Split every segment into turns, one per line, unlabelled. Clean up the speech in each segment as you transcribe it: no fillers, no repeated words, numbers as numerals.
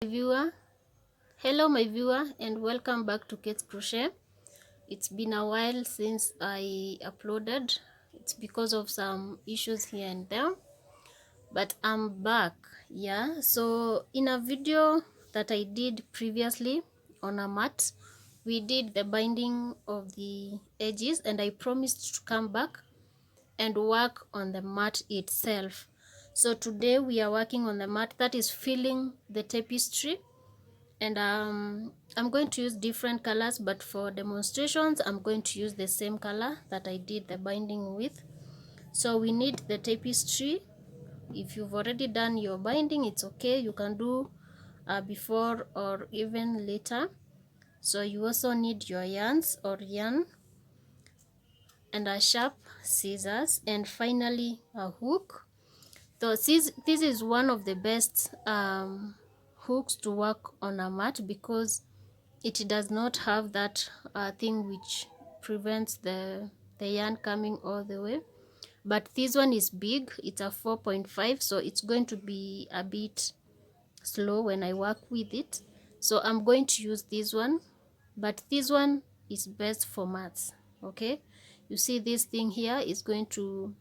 Viewer, hello my viewer, and welcome back to Kate's Crochet. It's been a while since I uploaded. It's because of some issues here and there, but I'm back. Yeah, so in a video that I did previously on a mat, we did the binding of the edges, and I promised to come back and work on the mat itself. So today we are working on the mat that is filling the tapestry, and I'm going to use different colors, but for demonstrations I'm going to use the same color that I did the binding with. So we need the tapestry. If you've already done your binding, it's okay, you can do before or even later. So you also need your yarns or yarn, and a sharp scissors, and finally a hook. So this is one of the best hooks to work on a mat, because it does not have that thing which prevents the yarn coming all the way. But this one is big, it's a 4.5, so it's going to be a bit slow when I work with it. So I'm going to use this one, but this one is best for mats. Okay, you see this thing here is going to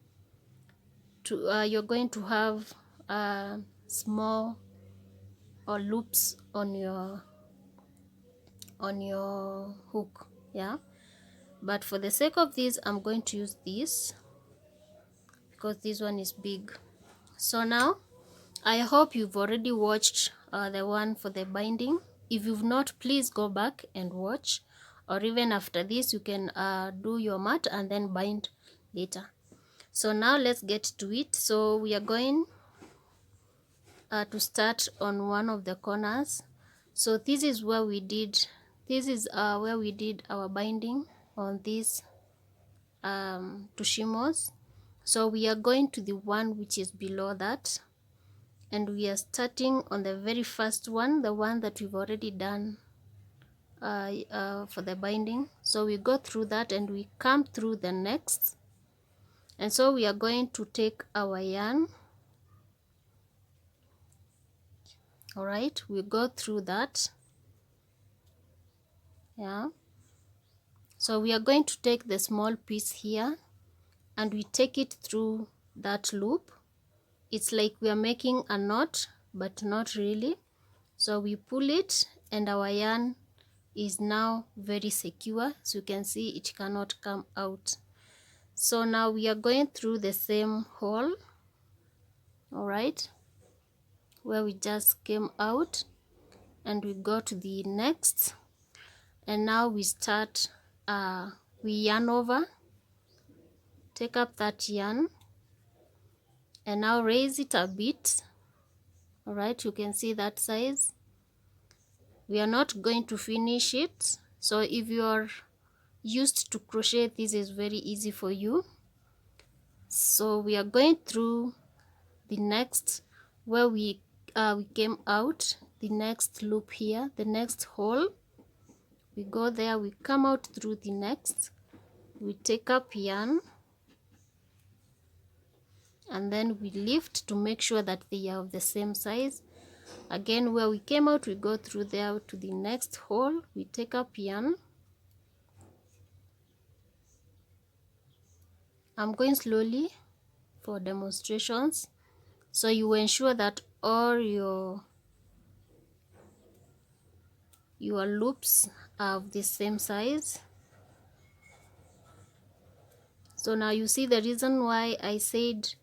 you're going to have small or loops on your hook. Yeah, but for the sake of this I'm going to use this because this one is big. So now I hope you've already watched the one for the binding. If you've not, please go back and watch, or even after this you can do your mat and then bind later. So now let's get to it. So we are going to start on one of the corners. So this is where we did our binding on these tushimos. So we are going to the one which is below that, and we are starting on the very first one, the one that we've already done for the binding. So we go through that and we come through the next, and so we are going to take our yarn. All right, we go through that. Yeah, so we are going to take the small piece here and we take it through that loop. It's like we are making a knot, but not really. So we pull it and our yarn is now very secure, so you can see it cannot come out. So now we are going through the same hole, all right, where we just came out, and we go to the next, and now we start we yarn over, take up that yarn and now raise it a bit. All right, you can see that size. We are not going to finish it, so if you are used to crochet, this is very easy for you. So we are going through the next, where we came out, the next loop here, the next hole. We go there, we come out through the next, we take up yarn, and then we lift to make sure that they are of the same size. Again, where we came out, we go through there to the next hole, we take up yarn. I'm going slowly for demonstrations, so you ensure that all your loops are of the same size. So now you see the reason why I said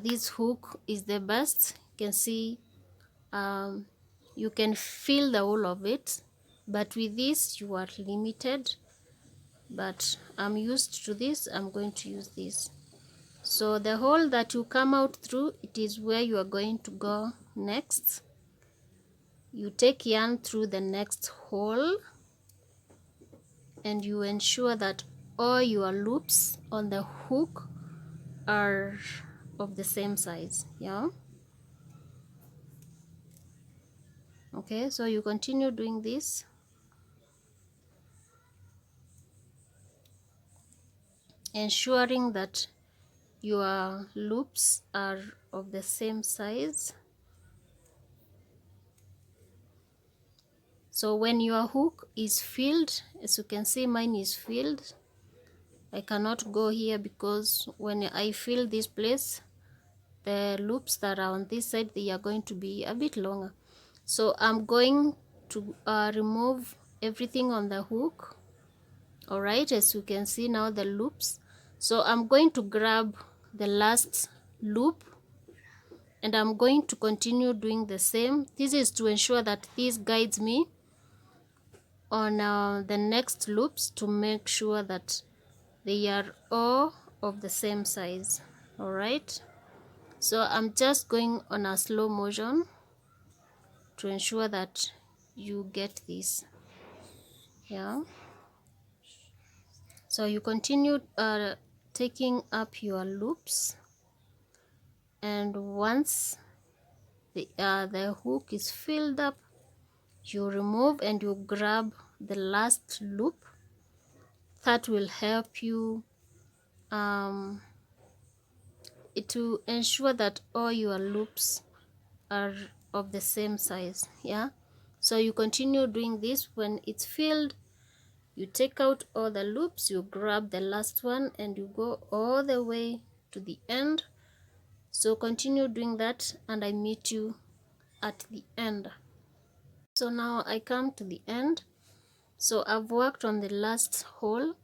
this hook is the best. You can see you can feel the whole of it, but with this you are limited. But I'm used to this, I'm going to use this. So the hole that you come out through, it is where you are going to go next. You take yarn through the next hole and you ensure that all your loops on the hook are of the same size. Yeah, okay, so you continue doing this. Ensuring that your loops are of the same size. So when your hook is filled, as you can see, mine is filled. I cannot go here because when I fill this place, the loops that are on this side, they are going to be a bit longer. So I'm going to remove everything on the hook. All right, as you can see now, the loops. So I'm going to grab the last loop and I'm going to continue doing the same. This is to ensure that this guides me on the next loops, to make sure that they are all of the same size. All right, so I'm just going on a slow motion to ensure that you get this. Yeah, so you continue taking up your loops, and once the hook is filled up, you remove and you grab the last loop. That will help you to ensure that all your loops are of the same size. Yeah, so you continue doing this. When it's filled, you take out all the loops, you grab the last one and you go all the way to the end. So continue doing that and I meet you at the end. So now I come to the end. So I've worked on the last hole.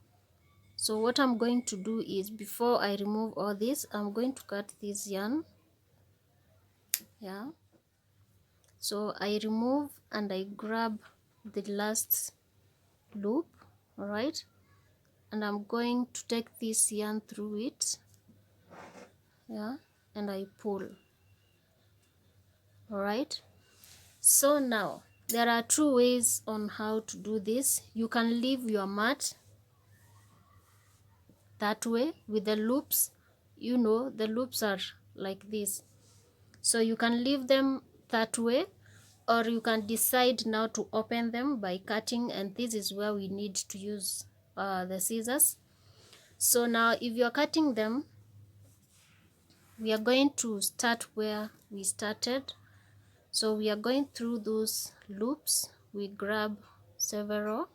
So what I'm going to do is, before I remove all this, I'm going to cut this yarn. Yeah, so I remove and I grab the last loop. All right, and I'm going to take this yarn through it. Yeah, and I pull. All right, so now there are two ways on how to do this. You can leave your mat that way with the loops. You know, the loops are like this, so you can leave them that way, or you can decide now to open them by cutting, and this is where we need to use the scissors. So now if you're cutting them, we are going to start where we started. So we are going through those loops, we grab several,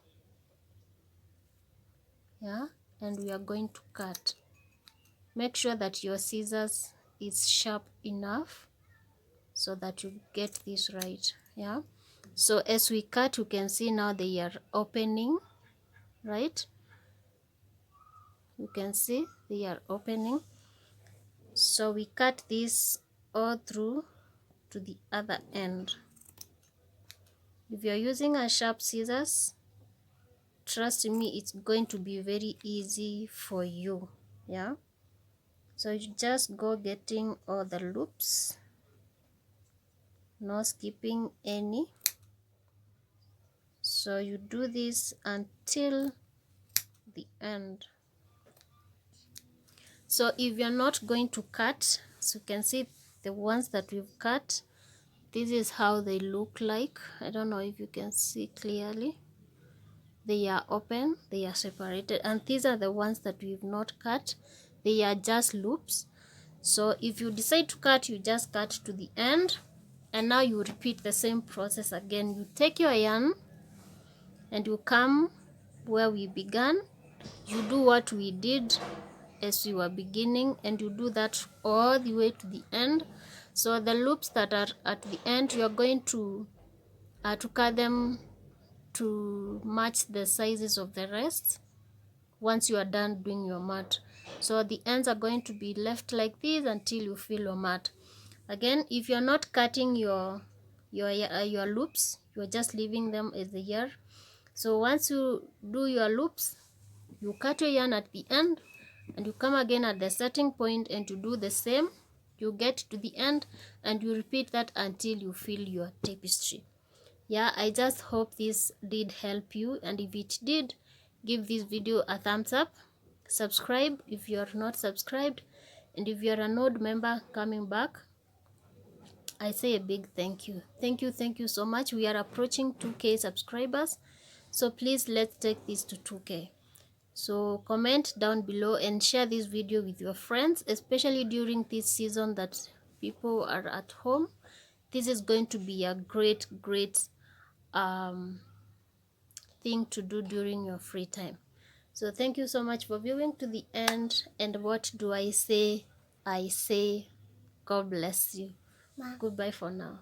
yeah, and we are going to cut. Make sure that your scissors is sharp enough so that you get this right. Yeah, so as we cut, you can see now they are opening, right? You can see they are opening. So we cut this all through to the other end. If you're using a sharp scissors, trust me, it's going to be very easy for you. Yeah, so you just go getting all the loops, no skipping any. So you do this until the end. So if you're not going to cut, so you can see the ones that we've cut, this is how they look like. I don't know if you can see clearly. They are open, they are separated, and these are the ones that we've not cut. They are just loops. So if you decide to cut, you just cut to the end, and now you repeat the same process again. You take your yarn and you come where we began. You do what we did as we were beginning, and you do that all the way to the end. So the loops that are at the end, you are going to cut them to match the sizes of the rest once you are done doing your mat. So the ends are going to be left like this until you fill your mat. Again, if you're not cutting your loops, you're just leaving them as they are. So once you do your loops, you cut your yarn at the end and you come again at the starting point and you do the same. You get to the end and you repeat that until you fill your tapestry. Yeah, I just hope this did help you, and if it did, give this video a thumbs up, subscribe if you are not subscribed, and if you are an old member coming back, I say a big thank you. Thank you so much. We are approaching 2K subscribers, so please let's take this to 2K. So comment down below and share this video with your friends, especially during this season that people are at home. This is going to be a great thing to do during your free time. So thank you so much for viewing to the end. And what do I say? I say God bless you. Goodbye for now.